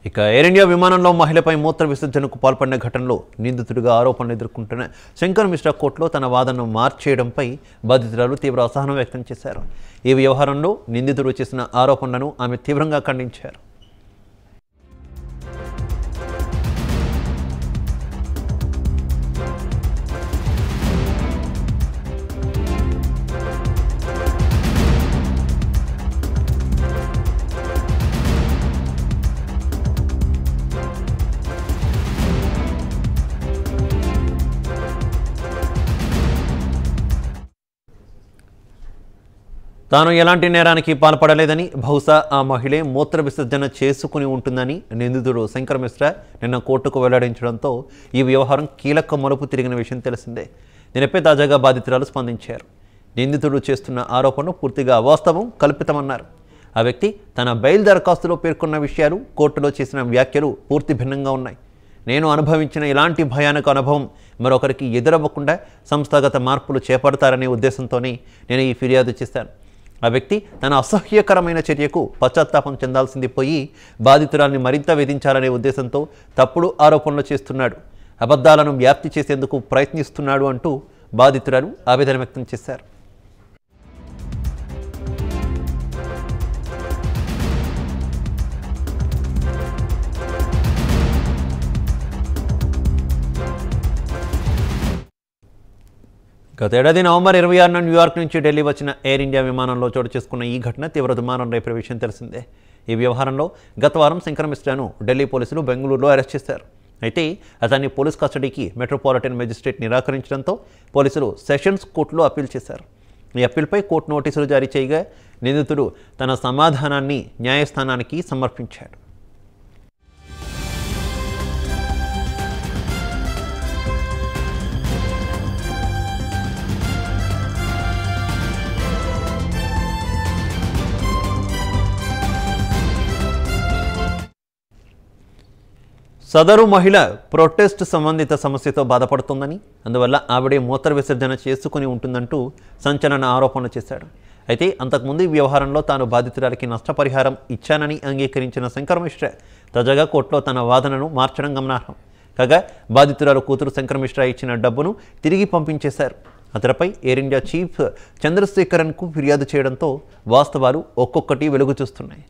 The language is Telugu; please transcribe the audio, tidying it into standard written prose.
ఇక ఎయిర్ ఇండియా విమానంలో మహిళపై మూత్ర విసర్జనకు పాల్పడిన ఘటనలో నిందితుడిగా ఆరోపణలు ఎదుర్కొంటున్న శంకర్ మిశ్రా కోర్టులో తన వాదనను మార్చేయడంపై బాధితురాలు తీవ్ర అసహనం వ్యక్తం చేశారు. ఈ వ్యవహారంలో నిందితుడు చేసిన ఆరోపణలను ఆమె తీవ్రంగా ఖండించారు. తాను ఎలాంటి నేరానికి పాల్పడలేదని, బహుశా ఆ మహిళే మూత్ర విసర్జన చేసుకుని ఉంటుందని నిందితుడు శంకర్ మిశ్రా నిన్న కోర్టుకు వెల్లడించడంతో ఈ వ్యవహారం కీలక మలుపు తిరిగిన విషయం తెలిసిందే. దీనిపై తాజాగా బాధితురాలు స్పందించారు. నిందితుడు చేస్తున్న ఆరోపణలు పూర్తిగా అవాస్తవం, కల్పితమన్నారు. ఆ వ్యక్తి తన బెయిల్ దరఖాస్తులో పేర్కొన్న విషయాలు, కోర్టులో చేసిన వ్యాఖ్యలు పూర్తి భిన్నంగా ఉన్నాయి. నేను అనుభవించిన ఇలాంటి భయానక అనుభవం మరొకరికి ఎదురవ్వకుండా సంస్థాగత మార్పులు చేపడతారనే ఉద్దేశంతోనే నేను ఈ ఫిర్యాదు చేశాను. ఆ వ్యక్తి తన అసహ్యకరమైన చర్యకు పశ్చాత్తాపం చెందాల్సింది పోయి బాధితురాల్ని మరింత వేధించాలనే ఉద్దేశంతో తప్పుడు ఆరోపణలు చేస్తున్నాడు, అబద్ధాలను వ్యాప్తి చేసేందుకు ప్రయత్నిస్తున్నాడు అంటూ బాధితురాలు ఆవేదన వ్యక్తం చేశారు. గతేడాది నవంబర్ 26న న్యూయార్క్ నుంచి ఢిల్లీ వచ్చిన ఎయిర్ ఇండియా విమానంలో చోటు చేసుకున్న ఈ ఘటన తీవ్ర దుమారం రేపే విషయం తెలిసిందే. ఈ వ్యవహారంలో గత వారం శంకర్ మిశ్రాను ఢిల్లీ పోలీసులు బెంగళూరులో అరెస్ట్ చేశారు. అయితే అతన్ని పోలీస్ కస్టడీకి మెట్రోపాలిటన్ మెజిస్ట్రేట్ నిరాకరించడంతో పోలీసులు సెషన్స్ కోర్టులో అప్పీల్ చేశారు. ఈ అప్పీల్పై కోర్టు నోటీసులు జారీ చేయగా నిందితుడు తన సమాధానాన్ని న్యాయస్థానానికి సమర్పించాడు. సదరు మహిళ ప్రొటెస్ట్ సంబంధిత సమస్యతో బాధపడుతోందని, అందువల్ల ఆవిడే మూత్ర విసర్జన చేసుకుని ఉంటుందంటూ సంచలన ఆరోపణలు చేశాడు. అయితే అంతకుముందు ఈ వ్యవహారంలో తాను బాధితురాలికి నష్టపరిహారం ఇచ్చానని అంగీకరించిన శంకర్ మిశ్రా తాజాగా కోర్టులో తన వాదనను మార్చడం గమనార్హం. కాగా బాధితురాలు కూతురు శంకర్ మిశ్రా ఇచ్చిన డబ్బును తిరిగి పంపించేశారు. అతడిపై ఎయిర్ ఇండియా చీఫ్ చంద్రశేఖరన్కు ఫిర్యాదు చేయడంతో వాస్తవాలు ఒక్కొక్కటి వెలుగు చూస్తున్నాయి.